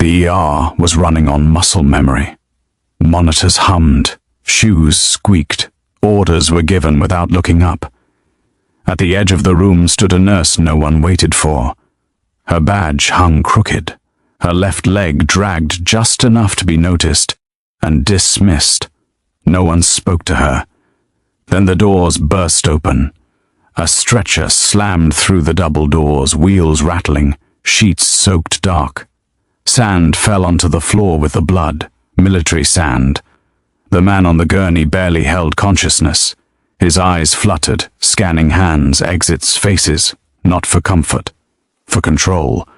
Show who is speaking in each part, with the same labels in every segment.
Speaker 1: The ER was running on muscle memory. Monitors hummed, shoes squeaked, orders were given without looking up. At the edge of the room stood a nurse no one waited for. Her badge hung crooked, her left leg dragged just enough to be noticed and dismissed. No one spoke to her. Then the doors burst open. A stretcher slammed through the double doors, wheels rattling, sheets soaked dark. Sand fell onto the floor with the blood, military sand. The man on the gurney barely held consciousness. His eyes fluttered, scanning hands, exits, faces, not for comfort, for control.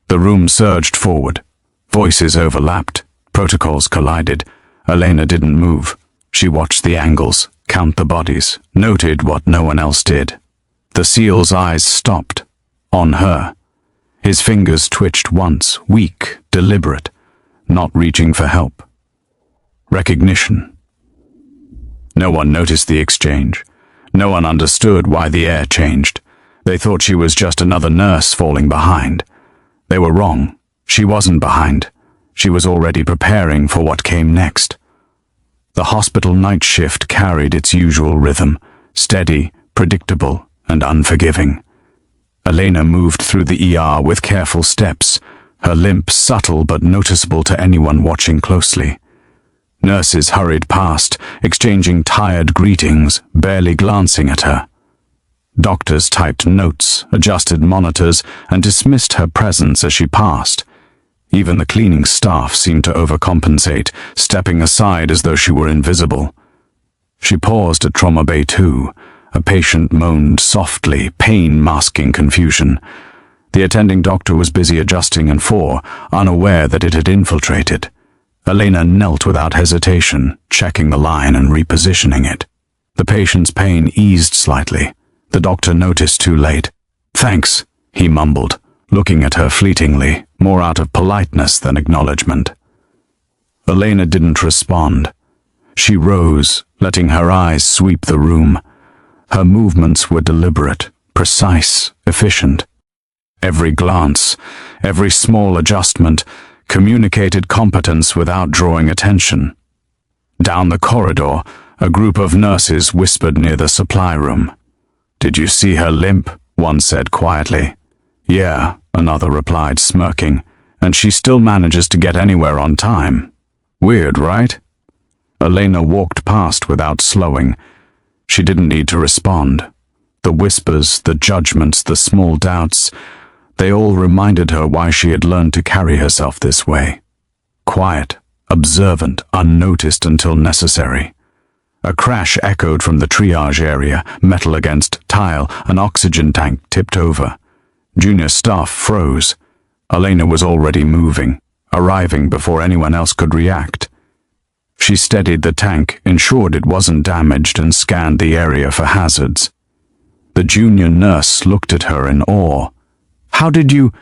Speaker 1: The room surged forward. Voices overlapped. Protocols collided. Elena didn't move. She watched the angles, count the bodies, noted what no one else did. The SEAL's eyes stopped. On her. His fingers twitched once, weak, deliberate, not reaching for help. Recognition. No one noticed the exchange. No one understood why the air changed. They thought she was just another nurse falling behind. They were wrong. She wasn't behind. She was already preparing for what came next. The hospital night shift carried its usual rhythm, steady, predictable, and unforgiving. Elena moved through the ER with careful steps, her limp subtle but noticeable to anyone watching closely. Nurses hurried past, exchanging tired greetings, barely glancing at her. Doctors typed notes, adjusted monitors, and dismissed her presence as she passed. Even the cleaning staff seemed to overcompensate, stepping aside as though she were invisible. She paused at Trauma Bay 2. A patient moaned softly, pain masking confusion. The attending doctor was busy adjusting an IV, unaware that it had infiltrated. Elena knelt without hesitation, checking the line and repositioning it. The patient's pain eased slightly. The doctor noticed too late. "Thanks," he mumbled, looking at her fleetingly, more out of politeness than acknowledgement. Elena didn't respond. She rose, letting her eyes sweep the room. Her movements were deliberate, precise, efficient. Every glance, every small adjustment, communicated competence without drawing attention. Down the corridor, a group of nurses whispered near the supply room. "Did you see her limp?" one said quietly. "Yeah," another replied, smirking, "and she still manages to get anywhere on time. Weird, right?" Elena walked past without slowing. She didn't need to respond. The whispers, the judgments, the small doubts, they all reminded her why she had learned to carry herself this way. Quiet, observant, unnoticed until necessary. A crash echoed from the triage area, metal against tile, an oxygen tank tipped over. Junior staff froze. Elena was already moving, arriving before anyone else could react. She steadied the tank, ensured it wasn't damaged, and scanned the area for hazards. The junior nurse looked at her in awe. "How did you—"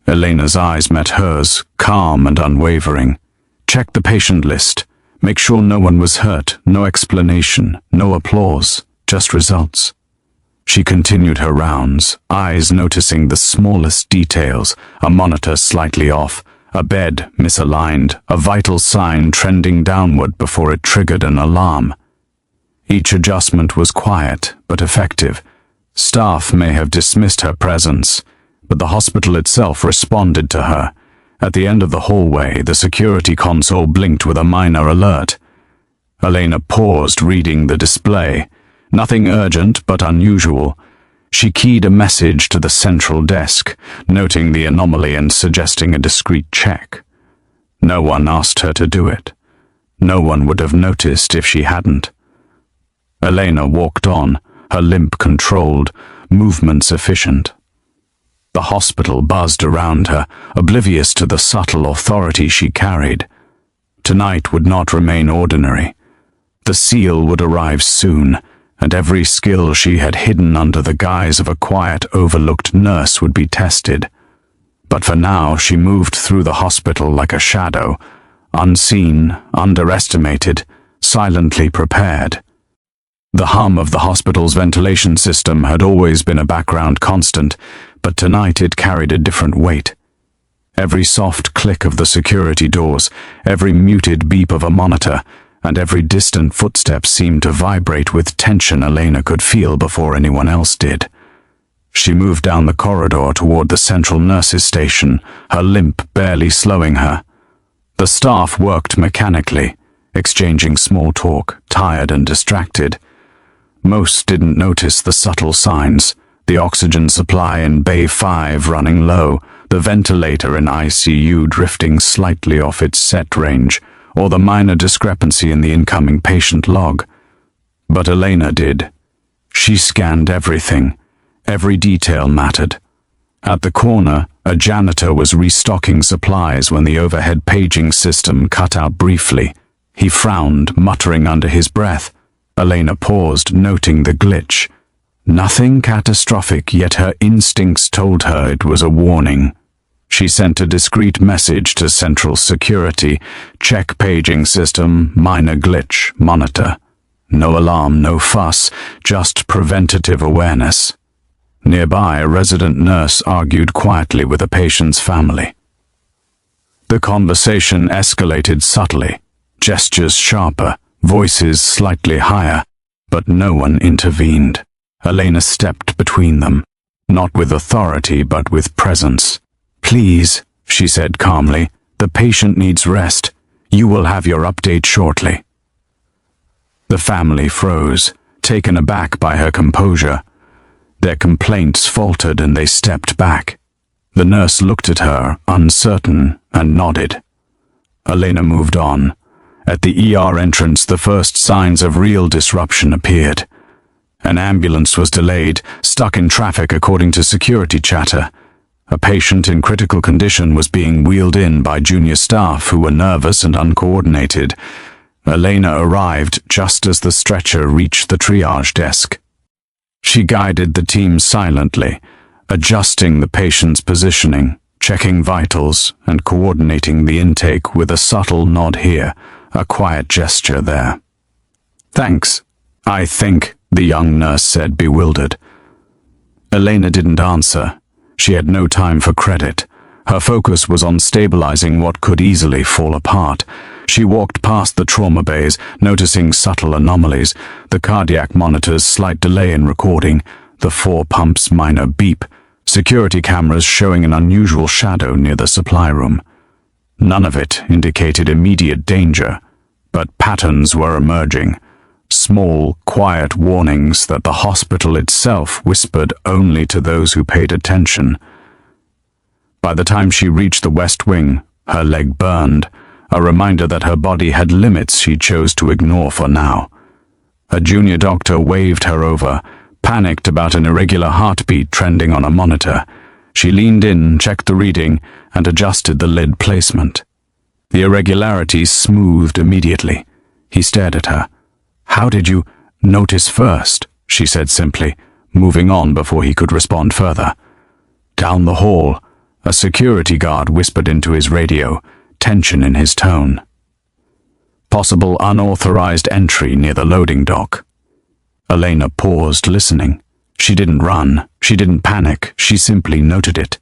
Speaker 1: Elena's eyes met hers, calm and unwavering. "Check the patient list. Make sure no one was hurt, no explanation, no applause, just results." She continued her rounds, eyes noticing the smallest details, a monitor slightly off, a bed misaligned, a vital sign trending downward before it triggered an alarm. Each adjustment was quiet but effective. Staff may have dismissed her presence, but the hospital itself responded to her. At the end of the hallway, the security console blinked with a minor alert. Elena paused, reading the display. Nothing urgent but unusual. She keyed a message to the central desk, noting the anomaly and suggesting a discreet check. No one asked her to do it. No one would have noticed if she hadn't. Elena walked on, her limp controlled, movements efficient. The hospital buzzed around her, oblivious to the subtle authority she carried. Tonight would not remain ordinary. The SEAL would arrive soon, and every skill she had hidden under the guise of a quiet, overlooked nurse would be tested. But for now, she moved through the hospital like a shadow, unseen, underestimated, silently prepared. The hum of the hospital's ventilation system had always been a background constant, but tonight it carried a different weight. Every soft click of the security doors, every muted beep of a monitor, and every distant footstep seemed to vibrate with tension Elena could feel before anyone else did. She moved down the corridor toward the central nurses' station, her limp barely slowing her. The staff worked mechanically, exchanging small talk, tired and distracted. Most didn't notice the subtle signs, the oxygen supply in Bay 5 running low, the ventilator in ICU drifting slightly off its set range, or the minor discrepancy in the incoming patient log. But Elena did. She scanned everything. Every detail mattered. At the corner, a janitor was restocking supplies when the overhead paging system cut out briefly. He frowned, muttering under his breath. Elena paused, noting the glitch. Nothing catastrophic, yet her instincts told her it was a warning. She sent a discreet message to Central Security. Check paging system, minor glitch, monitor. No alarm, no fuss, just preventative awareness. Nearby, a resident nurse argued quietly with a patient's family. The conversation escalated subtly, gestures sharper, voices slightly higher, but no one intervened. Elena stepped between them, not with authority but with presence. "Please," she said calmly, "the patient needs rest. You will have your update shortly." The family froze, taken aback by her composure. Their complaints faltered and they stepped back. The nurse looked at her, uncertain, and nodded. Elena moved on. At the ER entrance, the first signs of real disruption appeared. An ambulance was delayed, stuck in traffic according to security chatter. A patient in critical condition was being wheeled in by junior staff who were nervous and uncoordinated. Elena arrived just as the stretcher reached the triage desk. She guided the team silently, adjusting the patient's positioning, checking vitals, and coordinating the intake with a subtle nod here, a quiet gesture there. "Thanks, I think," the young nurse said, bewildered. Elena didn't answer. She had no time for credit. Her focus was on stabilizing what could easily fall apart. She walked past the trauma bays, noticing subtle anomalies, the cardiac monitor's slight delay in recording, the 4 pumps' minor beep, security cameras showing an unusual shadow near the supply room. None of it indicated immediate danger, but patterns were emerging. Small, quiet warnings that the hospital itself whispered only to those who paid attention. By the time she reached the West Wing, her leg burned, a reminder that her body had limits she chose to ignore for now. A junior doctor waved her over, panicked about an irregular heartbeat trending on a monitor. She leaned in, checked the reading, and adjusted the lid placement. The irregularities smoothed immediately. He stared at her. "How did you notice first?" she said simply, moving on before he could respond further. Down the hall, a security guard whispered into his radio, tension in his tone. Possible unauthorized entry near the loading dock. Elena paused, listening. She didn't run, she didn't panic, she simply noted it.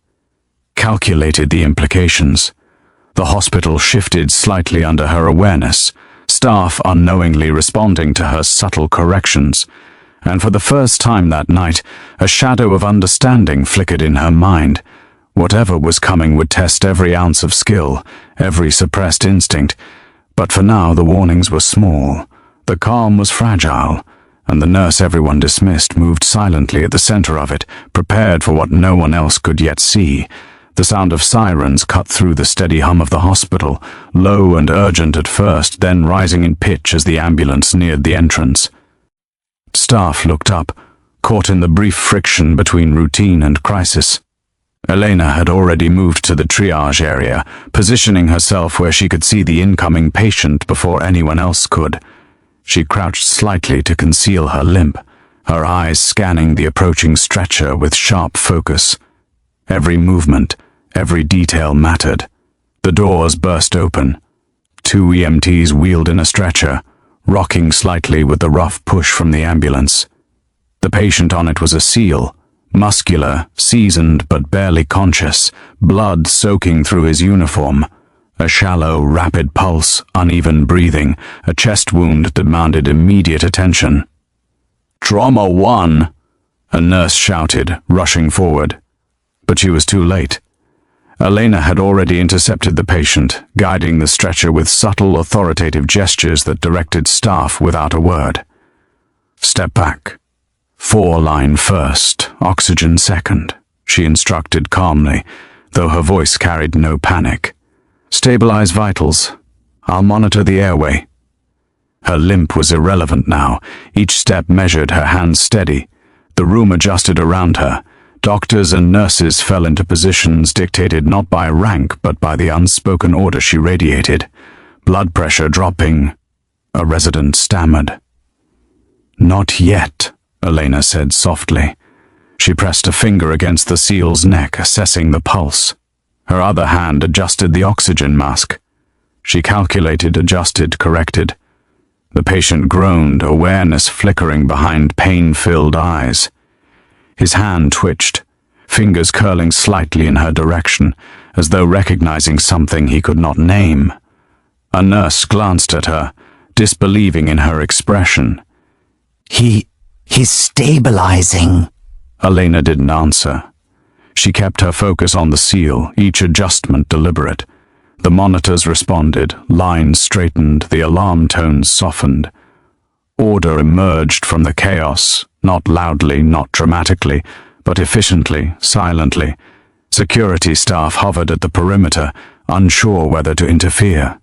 Speaker 1: Calculated the implications. The hospital shifted slightly under her awareness, staff unknowingly responding to her subtle corrections, and for the first time that night, a shadow of understanding flickered in her mind. Whatever was coming would test every ounce of skill, every suppressed instinct, but for now the warnings were small, the calm was fragile, and the nurse everyone dismissed moved silently at the center of it, prepared for what no one else could yet see. The sound of sirens cut through the steady hum of the hospital, low and urgent at first, then rising in pitch as the ambulance neared the entrance. Staff looked up, caught in the brief friction between routine and crisis. Elena had already moved to the triage area, positioning herself where she could see the incoming patient before anyone else could. She crouched slightly to conceal her limp, her eyes scanning the approaching stretcher with sharp focus. Every movement, every detail mattered. The doors burst open. 2 EMTs wheeled in a stretcher, rocking slightly with the rough push from the ambulance. The patient on it was a SEAL, Muscular, seasoned but barely conscious, blood soaking through his uniform. A shallow, rapid pulse, uneven breathing, a chest wound demanded immediate attention. "Trauma 1!" a nurse shouted, rushing forward. But she was too late. Elena had already intercepted the patient, guiding the stretcher with subtle, authoritative gestures that directed staff without a word. "Step back. 4-line first, oxygen second," she instructed calmly, though her voice carried no panic. "Stabilize vitals. I'll monitor the airway." Her limp was irrelevant now. Each step measured, her hands steady. The room adjusted around her. Doctors and nurses fell into positions dictated not by rank but by the unspoken order she radiated. Blood pressure dropping. A resident stammered. "Not yet," Elena said softly. She pressed a finger against the SEAL's neck, assessing the pulse. Her other hand adjusted the oxygen mask. She calculated, adjusted, corrected. The patient groaned, awareness flickering behind pain-filled eyes. His hand twitched, fingers curling slightly in her direction, as though recognizing something he could not name. A nurse glanced at her, disbelieving in her expression.
Speaker 2: He's stabilizing."
Speaker 1: Elena didn't answer. She kept her focus on the SEAL, each adjustment deliberate. The monitors responded, lines straightened, the alarm tones softened. Order emerged from the chaos, not loudly, not dramatically, but efficiently, silently. Security staff hovered at the perimeter, unsure whether to interfere.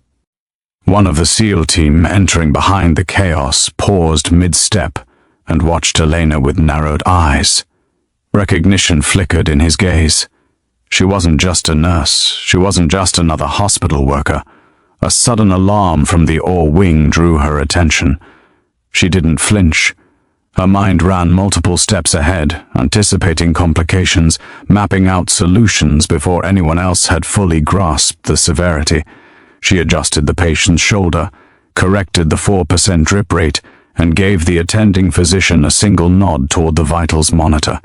Speaker 1: One of the SEAL team, entering behind the chaos, paused mid-step and watched Elena with narrowed eyes. Recognition flickered in his gaze. She wasn't just a nurse. She wasn't just another hospital worker. A sudden alarm from the OR wing drew her attention. She didn't flinch. Her mind ran multiple steps ahead, anticipating complications, mapping out solutions before anyone else had fully grasped the severity. She adjusted the patient's shoulder, corrected the 4% drip rate, and gave the attending physician a single nod toward the vitals monitor.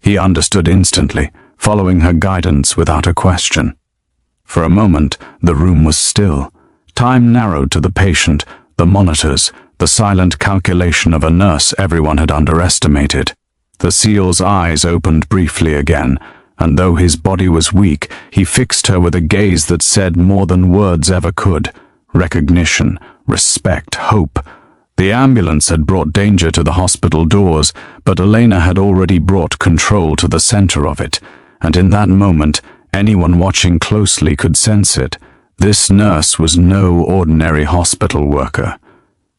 Speaker 1: He understood instantly, following her guidance without a question. For a moment, the room was still. Time narrowed to the patient, the monitors, the silent calculation of a nurse everyone had underestimated. The SEAL's eyes opened briefly again, and though his body was weak, he fixed her with a gaze that said more than words ever could. Recognition, respect, hope. The ambulance had brought danger to the hospital doors, but Elena had already brought control to the center of it, and in that moment, anyone watching closely could sense it. This nurse was no ordinary hospital worker.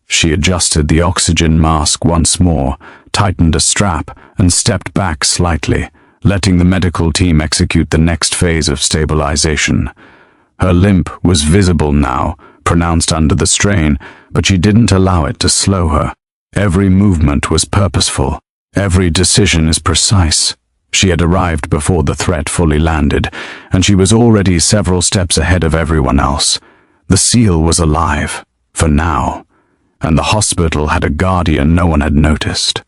Speaker 1: She adjusted the oxygen mask once more, tightened a strap, and stepped back slightly, letting the medical team execute the next phase of stabilization. Her limp was visible now, pronounced under the strain, but she didn't allow it to slow her. Every movement was purposeful. Every decision is precise. She had arrived before the threat fully landed, and she was already several steps ahead of everyone else. The SEAL was alive, for now, and the hospital had a guardian no one had noticed.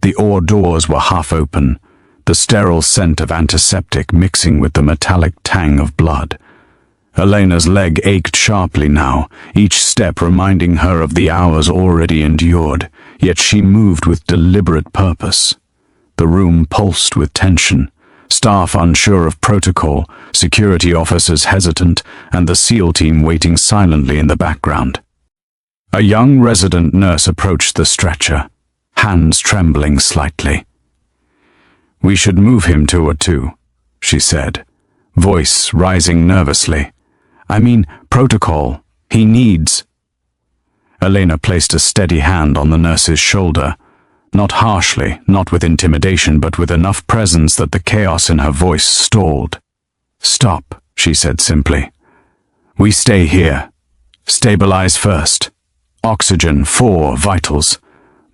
Speaker 1: The OR doors were half open, the sterile scent of antiseptic mixing with the metallic tang of blood. Elena's leg ached sharply now, each step reminding her of the hours already endured, yet she moved with deliberate purpose. The room pulsed with tension, staff unsure of protocol, security officers hesitant, and the SEAL team waiting silently in the background. A young resident nurse approached the stretcher, hands trembling slightly. "We should move him to a 2, she said, voice rising nervously. "I mean, protocol. He needs—" Elena placed a steady hand on the nurse's shoulder, not harshly, not with intimidation, but with enough presence that the chaos in her voice stalled. "Stop," she said simply. "We stay here. Stabilize first. Oxygen 4 vitals.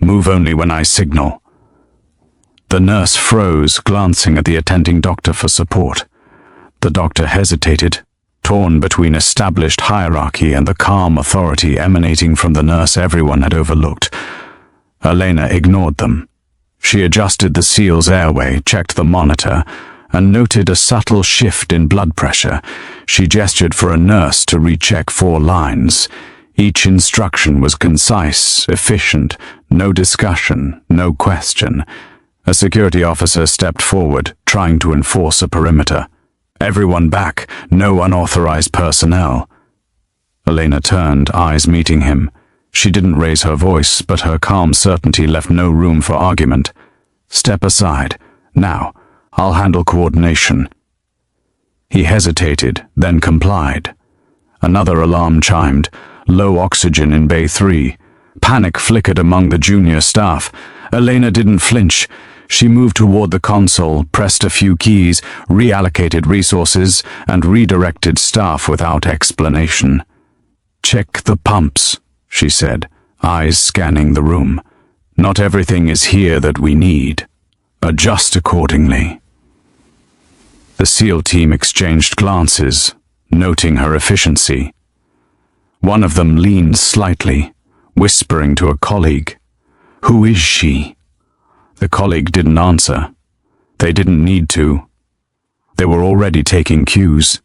Speaker 1: Move only when I signal." The nurse froze, glancing at the attending doctor for support. The doctor hesitated, torn between established hierarchy and the calm authority emanating from the nurse everyone had overlooked. Elena ignored them. She adjusted the SEAL's airway, checked the monitor, and noted a subtle shift in blood pressure. She gestured for a nurse to recheck 4 lines. Each instruction was concise, efficient, no discussion, no question. A security officer stepped forward, trying to enforce a perimeter. Everyone back, no unauthorized personnel. Elena turned, eyes meeting him. She didn't raise her voice, but her calm certainty left no room for argument. Step aside. Now, I'll handle coordination. He hesitated, then complied. Another alarm chimed. Low oxygen in Bay 3. Panic flickered among the junior staff. Elena didn't flinch. She moved toward the console, pressed a few keys, reallocated resources, and redirected staff without explanation. "Check the pumps," she said, eyes scanning the room. "Not everything is here that we need. Adjust accordingly." The SEAL team exchanged glances, noting her efficiency. One of them leaned slightly, whispering to a colleague, "Who is she?" The colleague didn't answer. They didn't need to. They were already taking cues.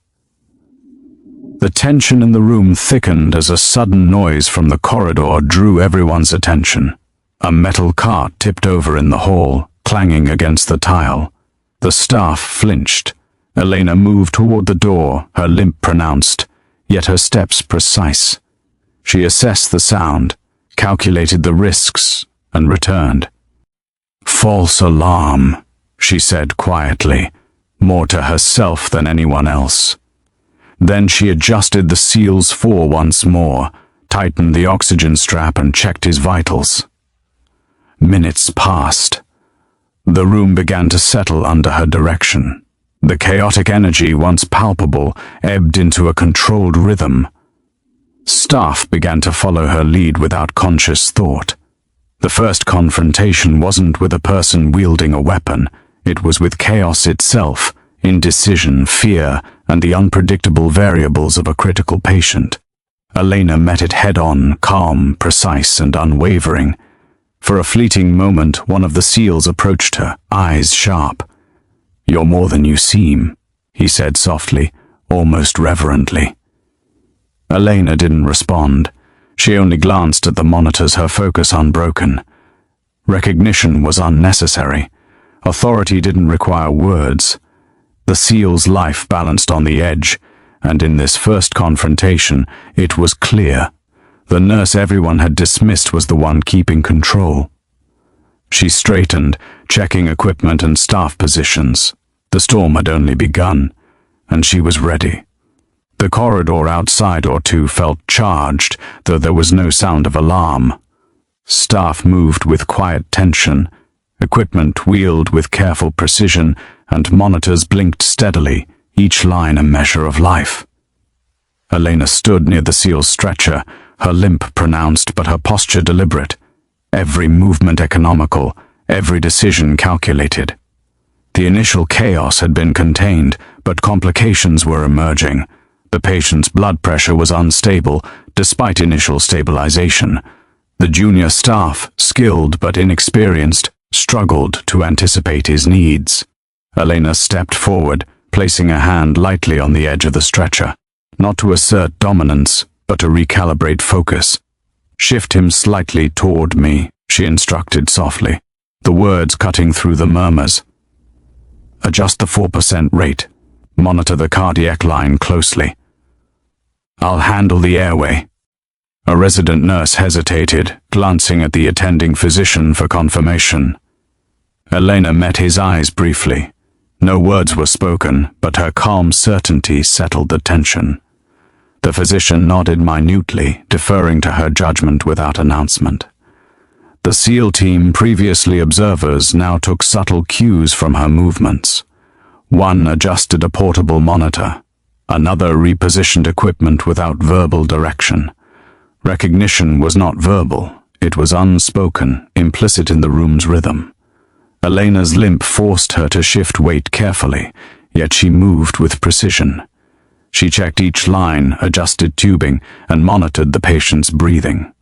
Speaker 1: The tension in the room thickened as a sudden noise from the corridor drew everyone's attention. A metal cart tipped over in the hall, clanging against the tile. The staff flinched. Elena moved toward the door, her limp pronounced, yet her steps precise. She assessed the sound, calculated the risks, and returned. "False alarm," she said quietly, more to herself than anyone else. Then she adjusted the SEAL's 4 once more, tightened the oxygen strap and checked his vitals. Minutes passed. The room began to settle under her direction. The chaotic energy, once palpable, ebbed into a controlled rhythm. Staff began to follow her lead without conscious thought. The first confrontation wasn't with a person wielding a weapon. It was with chaos itself, indecision, fear, and the unpredictable variables of a critical patient. Elena met it head-on, calm, precise, and unwavering. For a fleeting moment, one of the SEALs approached her, eyes sharp. "You're more than you seem," he said softly, almost reverently. Elena didn't respond. She only glanced at the monitors, her focus unbroken. Recognition was unnecessary. Authority didn't require words. The SEAL's life balanced on the edge, and in this first confrontation, it was clear. The nurse everyone had dismissed was the one keeping control. She straightened, checking equipment and staff positions. The storm had only begun, and she was ready. The corridor outside or two felt charged, though there was no sound of alarm. Staff moved with quiet tension, equipment wheeled with careful precision, and monitors blinked steadily, each line a measure of life. Elena stood near the SEAL's stretcher, her limp pronounced but her posture deliberate. Every movement economical, every decision calculated. The initial chaos had been contained, but complications were emerging. The patient's blood pressure was unstable, despite initial stabilization. The junior staff, skilled but inexperienced, struggled to anticipate his needs. Elena stepped forward, placing a hand lightly on the edge of the stretcher, not to assert dominance, but to recalibrate focus. "Shift him slightly toward me," she instructed softly, the words cutting through the murmurs. "Adjust the 4% rate. Monitor the cardiac line closely. I'll handle the airway." A resident nurse hesitated, glancing at the attending physician for confirmation. Elena met his eyes briefly. No words were spoken, but her calm certainty settled the tension. The physician nodded minutely, deferring to her judgment without announcement. The SEAL team, previously observers, now took subtle cues from her movements. One adjusted a portable monitor. Another repositioned equipment without verbal direction. Recognition was not verbal. It was unspoken, implicit in the room's rhythm. Elena's limp forced her to shift weight carefully, yet she moved with precision. She checked each line, adjusted tubing, and monitored the patient's breathing.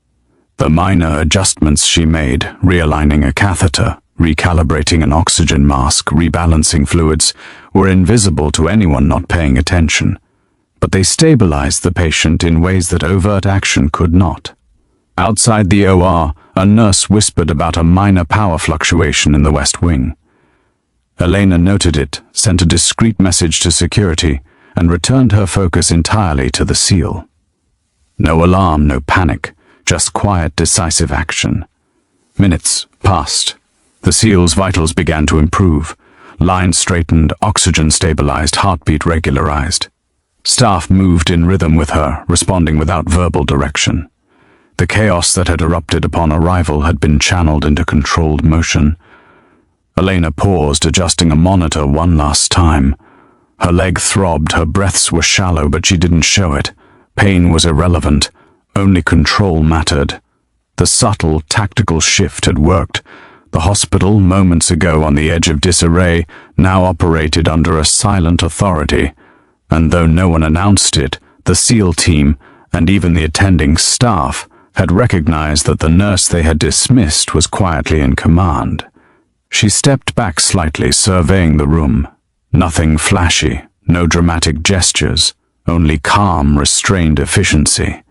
Speaker 1: The minor adjustments she made, realigning a catheter, recalibrating an oxygen mask, rebalancing fluids, were invisible to anyone not paying attention, but they stabilized the patient in ways that overt action could not. Outside the OR, a nurse whispered about a minor power fluctuation in the West Wing. Elena noted it, sent a discreet message to security, and returned her focus entirely to the SEAL. No alarm, no panic, just quiet, decisive action. Minutes passed. The SEAL's vitals began to improve. Lines straightened, oxygen stabilized, heartbeat regularized. Staff moved in rhythm with her, responding without verbal direction. The chaos that had erupted upon arrival had been channeled into controlled motion. Elena paused, adjusting a monitor one last time. Her leg throbbed, her breaths were shallow, but she didn't show it. Pain was irrelevant. Only control mattered. The subtle, tactical shift had worked. The hospital, moments ago on the edge of disarray, now operated under a silent authority. And though no one announced it, the SEAL team, and even the attending staff, had recognized that the nurse they had dismissed was quietly in command. She stepped back slightly, surveying the room. Nothing flashy, no dramatic gestures, only calm, restrained efficiency.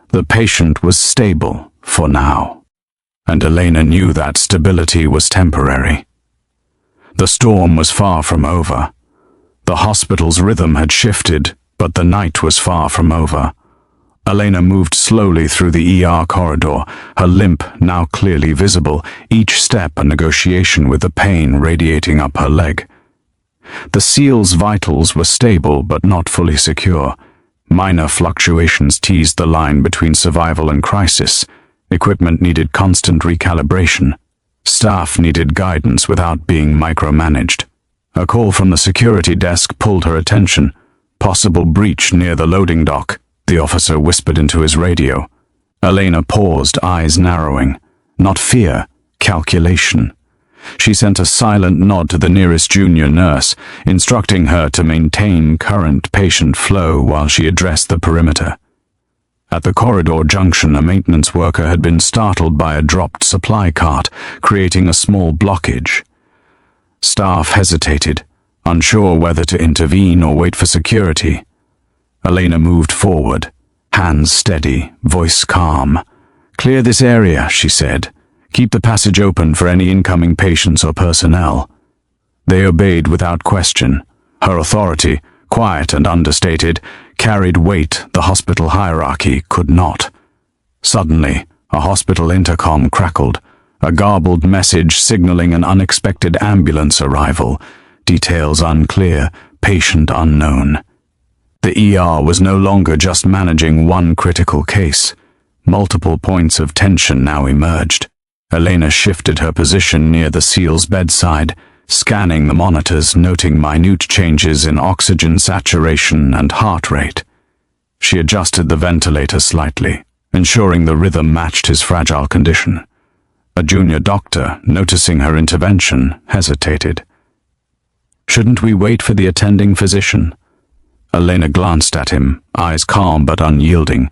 Speaker 1: The patient was stable, for now. And Elena knew that stability was temporary. The storm was far from over. The hospital's rhythm had shifted, but the night was far from over. Elena moved slowly through the ER corridor, her limp now clearly visible, each step a negotiation with the pain radiating up her leg. The SEAL's vitals were stable but not fully secure. Minor fluctuations teased the line between survival and crisis. Equipment needed constant recalibration. Staff needed guidance without being micromanaged. A call from the security desk pulled her attention. Possible breach near the loading dock, the officer whispered into his radio. Elena paused, eyes narrowing. Not fear, calculation. She sent a silent nod to the nearest junior nurse, instructing her to maintain current patient flow while she addressed the perimeter. At the corridor junction, a maintenance worker had been startled by a dropped supply cart, creating a small blockage. Staff hesitated, unsure whether to intervene or wait for security. Elena moved forward, hands steady, voice calm. "Clear this area," she said. "Keep the passage open for any incoming patients or personnel." They obeyed without question. Her authority, quiet and understated, carried weight the hospital hierarchy could not. Suddenly, a hospital intercom crackled, a garbled message signaling an unexpected ambulance arrival, details unclear, patient unknown. The ER was no longer just managing one critical case. Multiple points of tension now emerged. Elena shifted her position near the SEAL's bedside, scanning the monitors, noting minute changes in oxygen saturation and heart rate. She adjusted the ventilator slightly, ensuring the rhythm matched his fragile condition. A junior doctor, noticing her intervention, hesitated. "Shouldn't we wait for the attending physician?" Elena glanced at him, eyes calm but unyielding.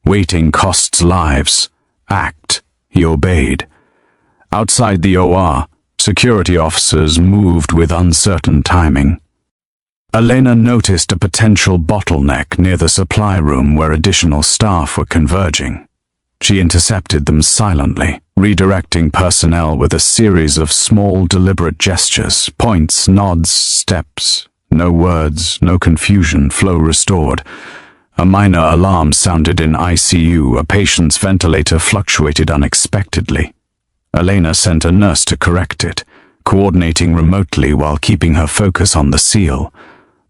Speaker 1: Waiting costs lives. Act. He obeyed. Outside the OR, security officers moved with uncertain timing. Elena noticed a potential bottleneck near the supply room where additional staff were converging. She intercepted them silently, redirecting personnel with a series of small, deliberate gestures, points, nods, steps. No words, no confusion, flow restored. A minor alarm sounded in ICU, a patient's ventilator fluctuated unexpectedly. Elena sent a nurse to correct it, coordinating remotely while keeping her focus on the SEAL.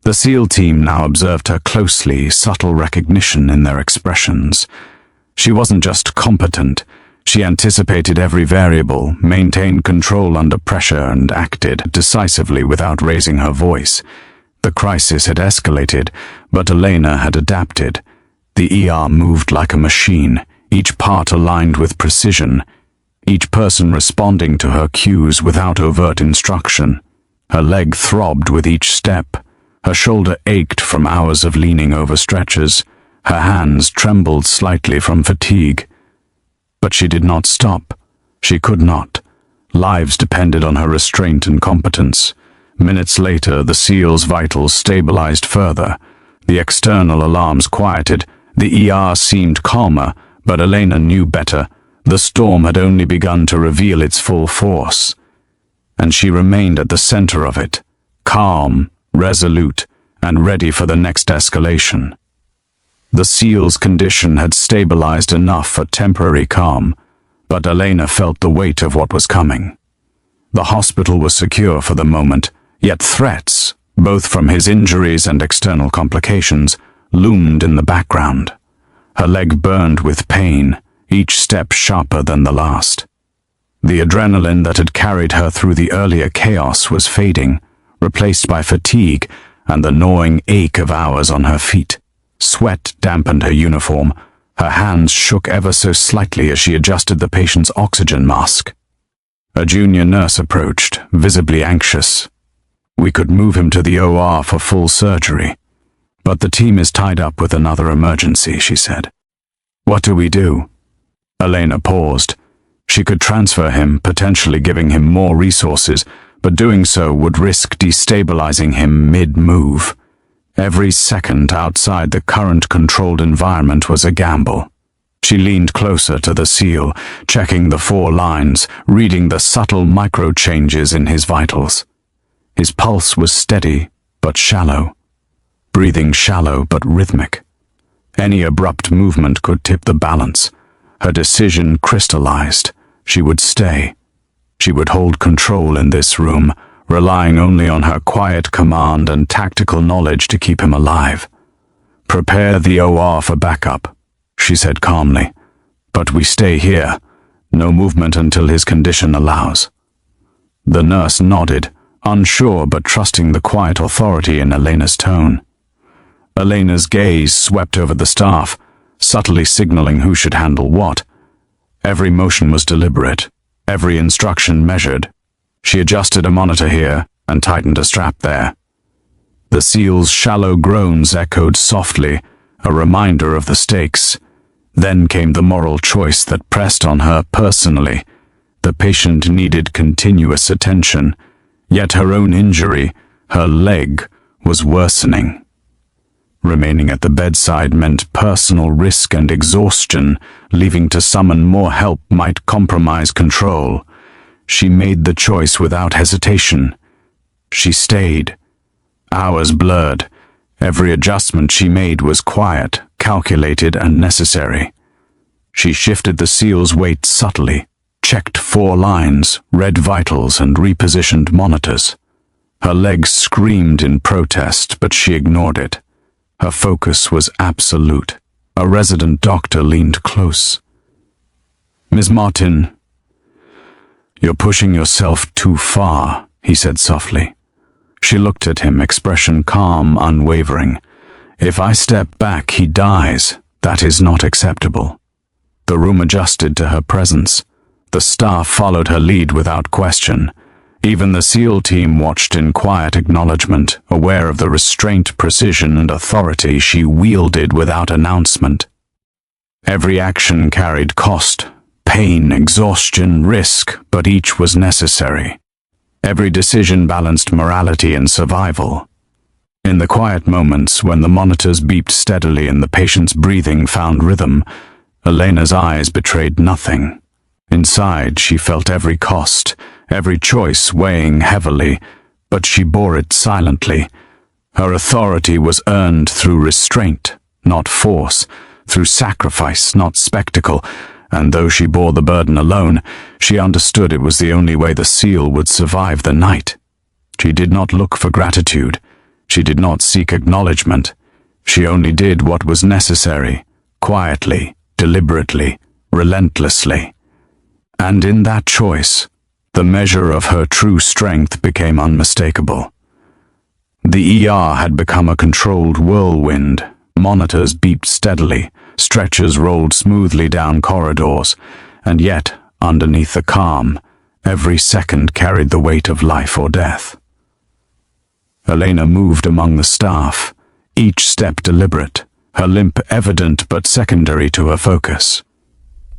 Speaker 1: The SEAL team now observed her closely, subtle recognition in their expressions. She wasn't just competent, she anticipated every variable, maintained control under pressure, and acted decisively without raising her voice. The crisis had escalated, but Elena had adapted. The ER moved like a machine, each part aligned with precision, each person responding to her cues without overt instruction. Her leg throbbed with each step. Her shoulder ached from hours of leaning over stretchers. Her hands trembled slightly from fatigue. But she did not stop. She could not. Lives depended on her restraint and competence. Minutes later, the SEAL's vitals stabilized further. The external alarms quieted. The ER seemed calmer, but Elena knew better. The storm had only begun to reveal its full force. And she remained at the center of it, calm, resolute, and ready for the next escalation. The SEAL's condition had stabilized enough for temporary calm, but Elena felt the weight of what was coming. The hospital was secure for the moment, yet threats, both from his injuries and external complications, loomed in the background. Her leg burned with pain, each step sharper than the last. The adrenaline that had carried her through the earlier chaos was fading, replaced by fatigue and the gnawing ache of hours on her feet. Sweat dampened her uniform. Her hands shook ever so slightly as she adjusted the patient's oxygen mask. A junior nurse approached, visibly anxious. "We could move him to the OR for full surgery, but the team is tied up with another emergency," she said. "What do we do?" Elena paused. She could transfer him, potentially giving him more resources, but doing so would risk destabilizing him mid-move. Every second outside the current controlled environment was a gamble. She leaned closer to the SEAL, checking the 4 lines, reading the subtle micro-changes in his vitals. His pulse was steady, but shallow. Breathing shallow, but rhythmic. Any abrupt movement could tip the balance. Her decision crystallized. She would stay. She would hold control in this room, relying only on her quiet command and tactical knowledge to keep him alive. "Prepare the OR for backup," she said calmly. "But we stay here. No movement until his condition allows." The nurse nodded, unsure but trusting the quiet authority in Elena's tone. Elena's gaze swept over the staff, subtly signaling who should handle what. Every motion was deliberate, every instruction measured. She adjusted a monitor here and tightened a strap there. The SEAL's shallow groans echoed softly, a reminder of the stakes. Then came the moral choice that pressed on her personally. The patient needed continuous attention, yet her own injury, her leg, was worsening. Remaining at the bedside meant personal risk and exhaustion. Leaving to summon more help might compromise control. She made the choice without hesitation. She stayed. Hours blurred. Every adjustment she made was quiet, calculated, and necessary. She shifted the SEAL's weight subtly, checked 4 lines, read vitals, and repositioned monitors. Her legs screamed in protest, but she ignored it. Her focus was absolute. A resident doctor leaned close. "Ms. Martin, you're pushing yourself too far," he said softly. She looked at him, expression calm, unwavering. "If I step back, he dies. That is not acceptable." The room adjusted to her presence. The staff followed her lead without question. Even the SEAL team watched in quiet acknowledgement, aware of the restraint, precision, and authority she wielded without announcement. Every action carried cost, pain, exhaustion, risk, but each was necessary. Every decision balanced morality and survival. In the quiet moments when the monitors beeped steadily and the patient's breathing found rhythm, Elena's eyes betrayed nothing. Inside, she felt every cost, every choice weighing heavily, but she bore it silently. Her authority was earned through restraint, not force, through sacrifice, not spectacle, and though she bore the burden alone, she understood it was the only way the SEAL would survive the night. She did not look for gratitude. She did not seek acknowledgement. She only did what was necessary, quietly, deliberately, relentlessly. And in that choice, the measure of her true strength became unmistakable. The ER had become a controlled whirlwind. Monitors beeped steadily, stretchers rolled smoothly down corridors, and yet, underneath the calm, every second carried the weight of life or death. Elena moved among the staff, each step deliberate, her limp evident but secondary to her focus.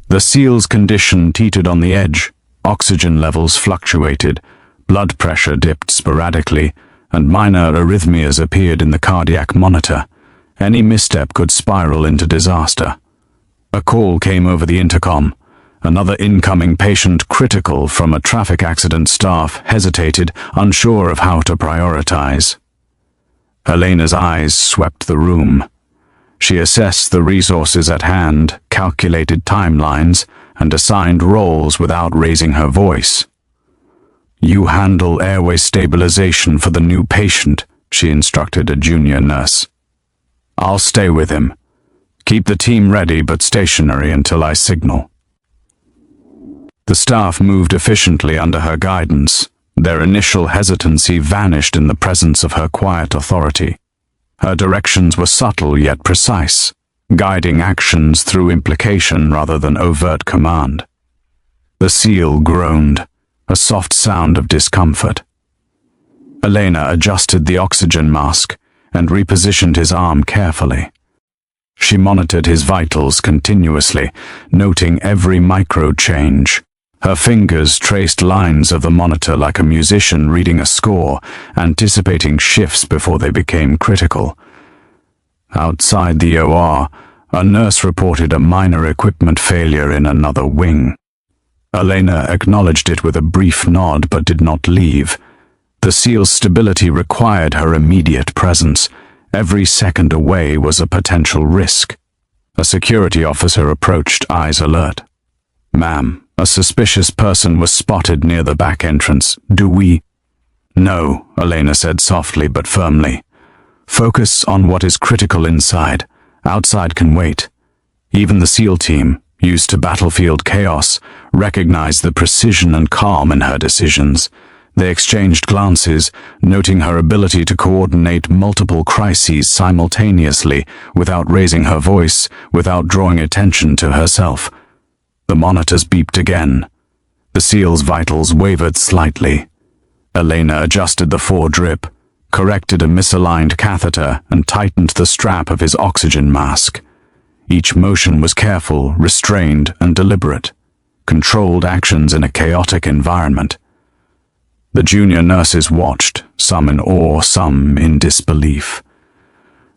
Speaker 1: The SEAL's condition teetered on the edge, Oxygen levels fluctuated, blood pressure dipped sporadically, and minor arrhythmias appeared in the cardiac monitor. Any misstep could spiral into disaster. A call came over the intercom. Another incoming patient critical from a traffic accident. Staff hesitated, unsure of how to prioritize. Elena's eyes swept the room. She assessed the resources at hand, calculated timelines, and assigned roles without raising her voice. "You handle airway stabilization for the new patient," she instructed a junior nurse. "I'll stay with him. Keep the team ready but stationary until I signal." The staff moved efficiently under her guidance. Their initial hesitancy vanished in the presence of her quiet authority. Her directions were subtle yet precise, guiding actions through implication rather than overt command. The SEAL groaned, a soft sound of discomfort. Elena adjusted the oxygen mask and repositioned his arm carefully. She monitored his vitals continuously, noting every micro change. Her fingers traced lines of the monitor like a musician reading a score, anticipating shifts before they became critical. Outside the OR, a nurse reported a minor equipment failure in another wing. Elena acknowledged it with a brief nod but did not leave. The SEAL's stability required her immediate presence. Every second away was a potential risk. A security officer approached, eyes alert. "Ma'am, a suspicious person was spotted near the back entrance. Do we—" "No," Elena said softly but firmly. "Focus on what is critical inside. Outside can wait." Even the SEAL team, used to battlefield chaos, recognized the precision and calm in her decisions. They exchanged glances, noting her ability to coordinate multiple crises simultaneously without raising her voice, without drawing attention to herself. The monitors beeped again. The SEAL's vitals wavered slightly. Elena adjusted the fore-drip, corrected a misaligned catheter, and tightened the strap of his oxygen mask. Each motion was careful, restrained, and deliberate, controlled actions in a chaotic environment. The junior nurses watched, some in awe, some in disbelief.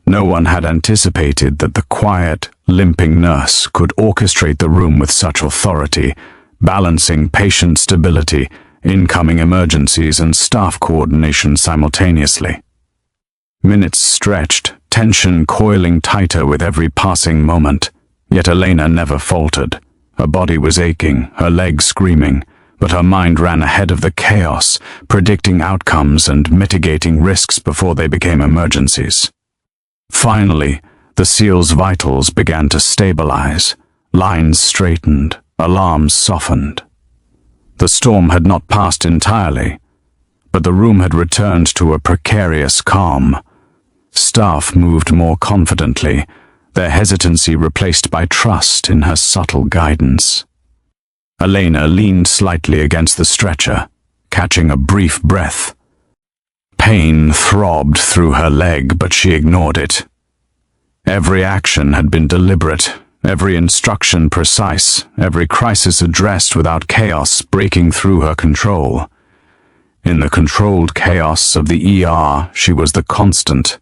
Speaker 1: No one had anticipated that the quiet, limping nurse could orchestrate the room with such authority, balancing patient stability, incoming emergencies, and staff coordination simultaneously. Minutes stretched, tension coiling tighter with every passing moment. Yet Elena never faltered. Her body was aching, her legs screaming, but her mind ran ahead of the chaos, predicting outcomes and mitigating risks before they became emergencies. Finally, the SEAL's vitals began to stabilize. Lines straightened, alarms softened. The storm had not passed entirely, but the room had returned to a precarious calm. Staff moved more confidently, their hesitancy replaced by trust in her subtle guidance. Elena leaned slightly against the stretcher, catching a brief breath. Pain throbbed through her leg, but she ignored it. Every action had been deliberate, every instruction precise, every crisis addressed without chaos breaking through her control. In the controlled chaos of the ER, she was the constant,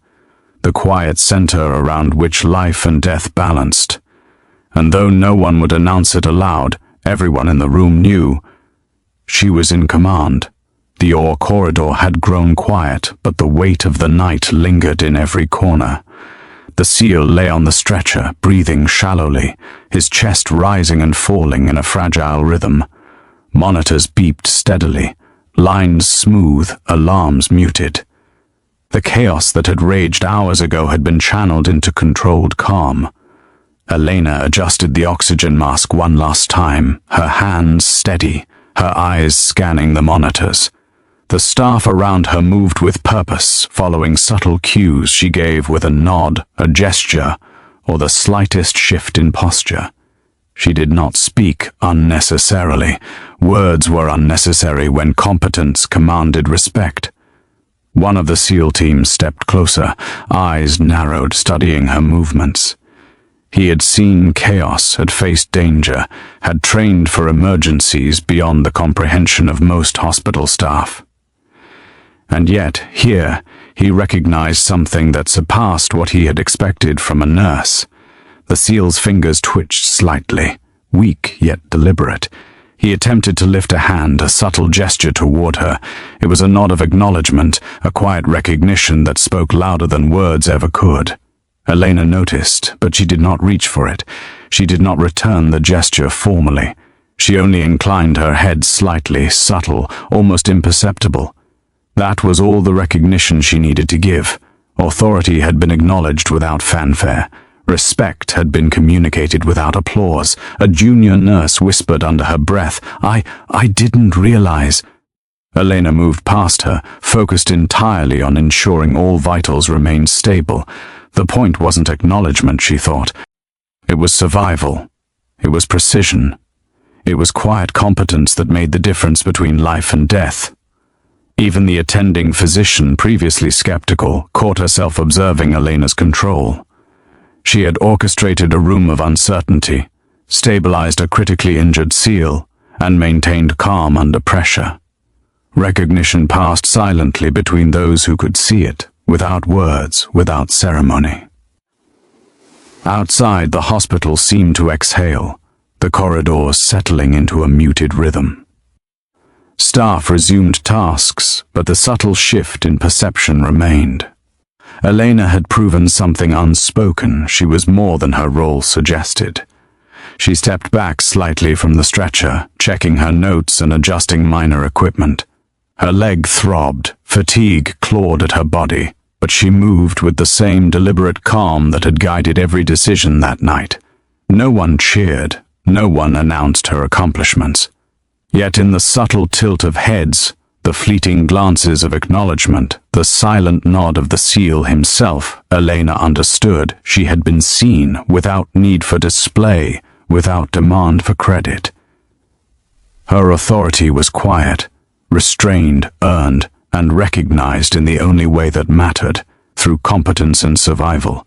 Speaker 1: the quiet center around which life and death balanced. And though no one would announce it aloud, everyone in the room knew she was in command. The OR corridor had grown quiet, but the weight of the night lingered in every corner. The SEAL lay on the stretcher, breathing shallowly, his chest rising and falling in a fragile rhythm. Monitors beeped steadily, lines smooth, alarms muted. The chaos that had raged hours ago had been channeled into controlled calm. Elena adjusted the oxygen mask one last time, her hands steady, her eyes scanning the monitors. The staff around her moved with purpose, following subtle cues she gave with a nod, a gesture, or the slightest shift in posture. She did not speak unnecessarily. Words were unnecessary when competence commanded respect. One of the SEAL team stepped closer, eyes narrowed, studying her movements. He had seen chaos, had faced danger, had trained for emergencies beyond the comprehension of most hospital staff. And yet, here, he recognized something that surpassed what he had expected from a nurse. The SEAL's fingers twitched slightly, weak yet deliberate. He attempted to lift a hand, a subtle gesture toward her. It was a nod of acknowledgement, a quiet recognition that spoke louder than words ever could. Elena noticed, but she did not reach for it. She did not return the gesture formally. She only inclined her head slightly, subtle, almost imperceptible. That was all the recognition she needed to give. Authority had been acknowledged without fanfare. Respect had been communicated without applause. A junior nurse whispered under her breath, I didn't realize. Elena moved past her, focused entirely on ensuring all vitals remained stable. The point wasn't acknowledgement, she thought. It was survival. It was precision. It was quiet competence that made the difference between life and death. Even the attending physician, previously skeptical, caught herself observing Elena's control. She had orchestrated a room of uncertainty, stabilized a critically injured SEAL, and maintained calm under pressure. Recognition passed silently between those who could see it, without words, without ceremony. Outside, the hospital seemed to exhale, the corridors settling into a muted rhythm. Staff resumed tasks, but the subtle shift in perception remained. Elena had proven something unspoken. She was more than her role suggested. She stepped back slightly from the stretcher, checking her notes and adjusting minor equipment. Her leg throbbed, fatigue clawed at her body, but she moved with the same deliberate calm that had guided every decision that night. No one cheered, no one announced her accomplishments. Yet in the subtle tilt of heads, the fleeting glances of acknowledgement, the silent nod of the SEAL himself, Elena understood she had been seen without need for display, without demand for credit. Her authority was quiet, restrained, earned, and recognized in the only way that mattered, through competence and survival.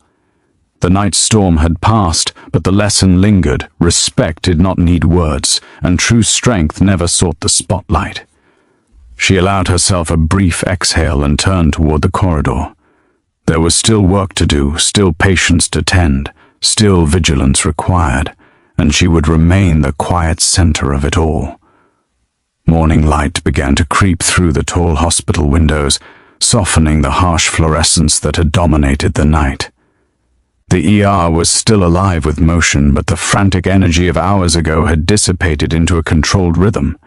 Speaker 1: The night's storm had passed, but the lesson lingered. Respect did not need words, and true strength never sought the spotlight. She allowed herself a brief exhale and turned toward the corridor. There was still work to do, still patience to tend, still vigilance required, and she would remain the quiet center of it all. Morning light began to creep through the tall hospital windows, softening the harsh fluorescence that had dominated the night. The ER was still alive with motion, but the frantic energy of hours ago had dissipated into a controlled rhythm.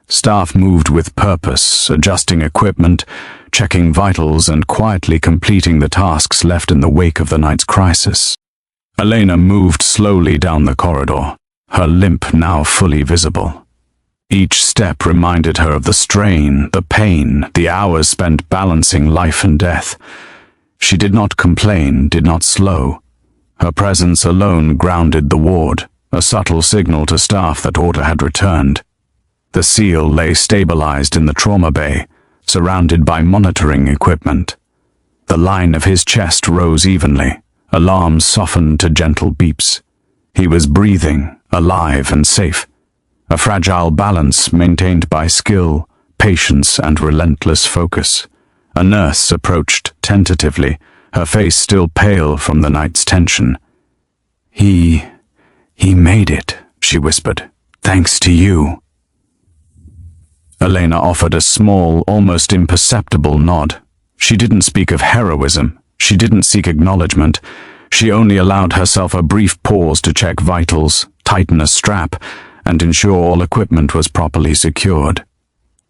Speaker 1: Staff moved with purpose, adjusting equipment, checking vitals, and quietly completing the tasks left in the wake of the night's crisis. Elena moved slowly down the corridor, her limp now fully visible. Each step reminded her of the strain, the pain, the hours spent balancing life and death. She did not complain, did not slow. Her presence alone grounded the ward, a subtle signal to staff that order had returned. The SEAL lay stabilized in the trauma bay, surrounded by monitoring equipment. The line of his chest rose evenly, alarms softened to gentle beeps. He was breathing, alive and safe, a fragile balance maintained by skill, patience, and relentless focus. A nurse approached tentatively, her face still pale from the night's tension. He made it, she whispered. Thanks to you. Elena offered a small, almost imperceptible nod. She didn't speak of heroism. She didn't seek acknowledgement. She only allowed herself a brief pause to check vitals, tighten a strap, and ensure all equipment was properly secured.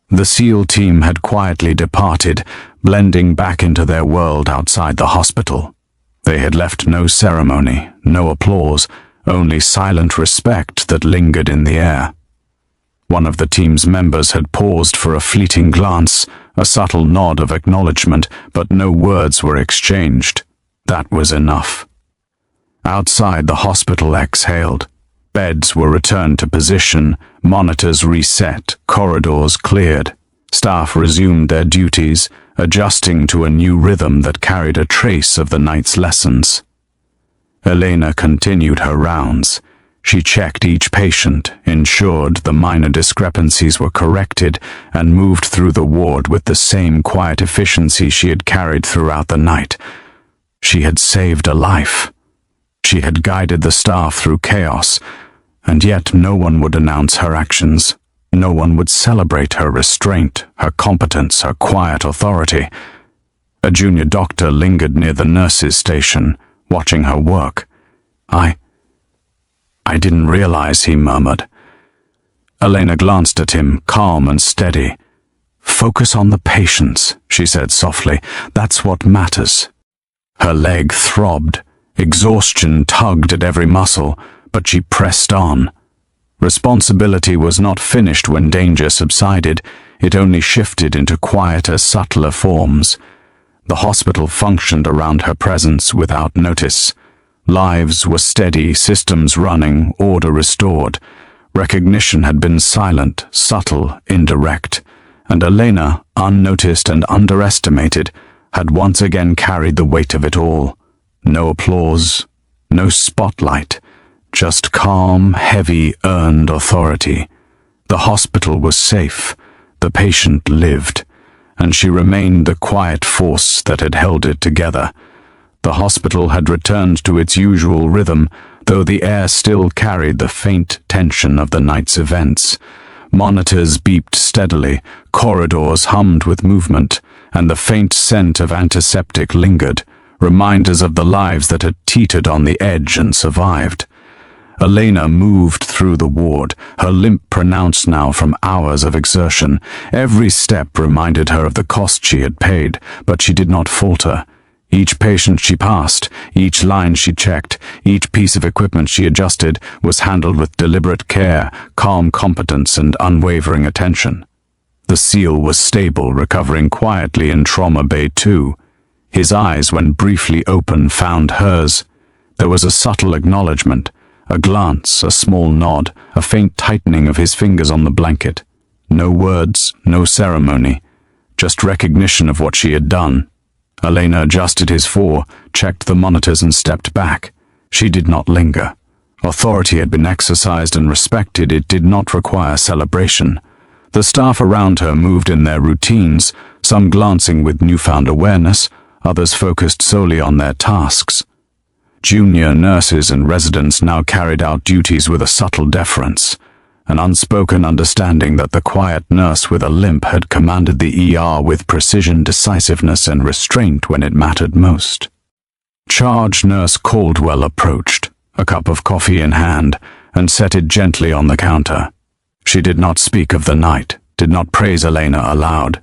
Speaker 1: The SEAL team had quietly departed, blending back into their world outside the hospital. They had left no ceremony, no applause, only silent respect that lingered in the air. One of the team's members had paused for a fleeting glance, a subtle nod of acknowledgement, but no words were exchanged. That was enough. Outside, the hospital exhaled. Beds were returned to position, monitors reset, corridors cleared. Staff resumed their duties, adjusting to a new rhythm that carried a trace of the night's lessons. Elena continued her rounds. She checked each patient, ensured the minor discrepancies were corrected, and moved through the ward with the same quiet efficiency she had carried throughout the night. She had saved a life. She had guided the staff through chaos, and yet no one would announce her actions. No one would celebrate her restraint, her competence, her quiet authority. A junior doctor lingered near the nurses' station, watching her work. I didn't realize, he murmured. Elena glanced at him, calm and steady. Focus on the patients, she said softly. That's what matters. Her leg throbbed. Exhaustion tugged at every muscle, but she pressed on. Responsibility was not finished when danger subsided. It only shifted into quieter, subtler forms. The hospital functioned around her presence without notice. Lives were steady, systems running, order restored. Recognition had been silent, subtle, indirect, and Elena, unnoticed and underestimated, had once again carried the weight of it all. No applause, no spotlight, just calm, heavy, earned authority. The hospital was safe, the patient lived, and she remained the quiet force that had held it together. The hospital had returned to its usual rhythm, though the air still carried the faint tension of the night's events. Monitors beeped steadily, corridors hummed with movement, and the faint scent of antiseptic lingered, reminders of the lives that had teetered on the edge and survived. Elena moved through the ward, her limp pronounced now from hours of exertion. Every step reminded her of the cost she had paid, but she did not falter. Each patient she passed, each line she checked, each piece of equipment she adjusted was handled with deliberate care, calm competence, and unwavering attention. The SEAL was stable, recovering quietly in Trauma Bay 2. His eyes, when briefly open, found hers. There was a subtle acknowledgement, a glance, a small nod, a faint tightening of his fingers on the blanket. No words, no ceremony, just recognition of what she had done. Elena adjusted his fore, checked the monitors and stepped back. She did not linger. Authority had been exercised and respected. It did not require celebration. The staff around her moved in their routines, some glancing with newfound awareness, others focused solely on their tasks. Junior nurses and residents now carried out duties with a subtle deference, an unspoken understanding that the quiet nurse with a limp had commanded the ER with precision, decisiveness, and restraint when it mattered most. Charge Nurse Caldwell approached, a cup of coffee in hand, and set it gently on the counter. She did not speak of the night, did not praise Elena aloud.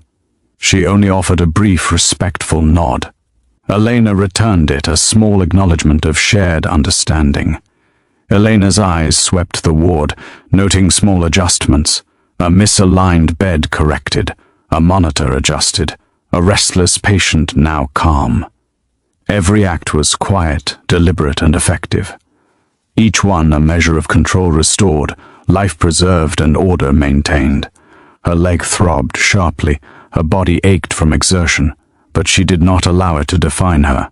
Speaker 1: She only offered a brief, respectful nod. Elena returned it, a small acknowledgement of shared understanding. Elena's eyes swept the ward, noting small adjustments. A misaligned bed corrected, a monitor adjusted, a restless patient now calm. Every act was quiet, deliberate, and effective. Each one a measure of control restored, life preserved, and order maintained. Her leg throbbed sharply, her body ached from exertion, but she did not allow it to define her.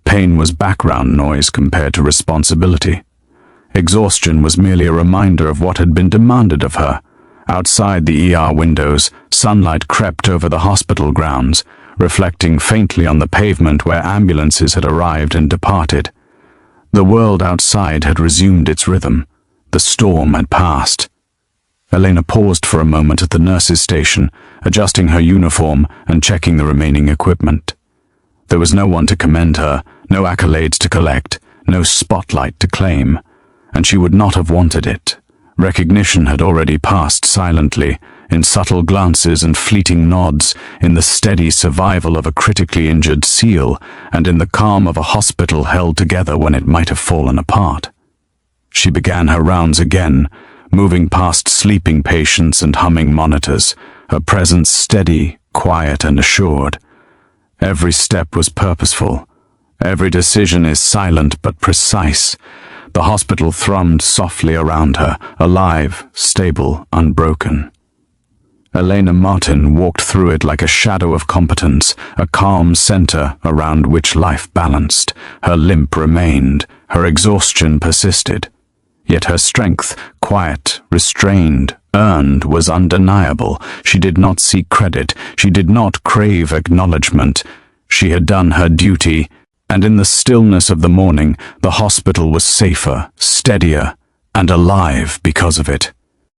Speaker 1: Pain was background noise compared to responsibility. Exhaustion was merely a reminder of what had been demanded of her. Outside the ER windows, sunlight crept over the hospital grounds, reflecting faintly on the pavement where ambulances had arrived and departed. The world outside had resumed its rhythm. The storm had passed. Elena paused for a moment at the nurse's station, adjusting her uniform and checking the remaining equipment. There was no one to commend her, no accolades to collect, no spotlight to claim, and she would not have wanted it. Recognition had already passed silently, in subtle glances and fleeting nods, in the steady survival of a critically injured SEAL, and in the calm of a hospital held together when it might have fallen apart. She began her rounds again, moving past sleeping patients and humming monitors, her presence steady, quiet, and assured. Every step was purposeful. Every decision is silent but precise. The hospital thrummed softly around her, alive, stable, unbroken. Elena Martin walked through it like a shadow of competence, a calm center around which life balanced. Her limp remained, Her exhaustion persisted, yet her strength, quiet, restrained, earned, was undeniable. She did not seek credit. She did not crave acknowledgement. She had done her duty, and in the stillness of the morning, the hospital was safer, steadier, and alive because of it.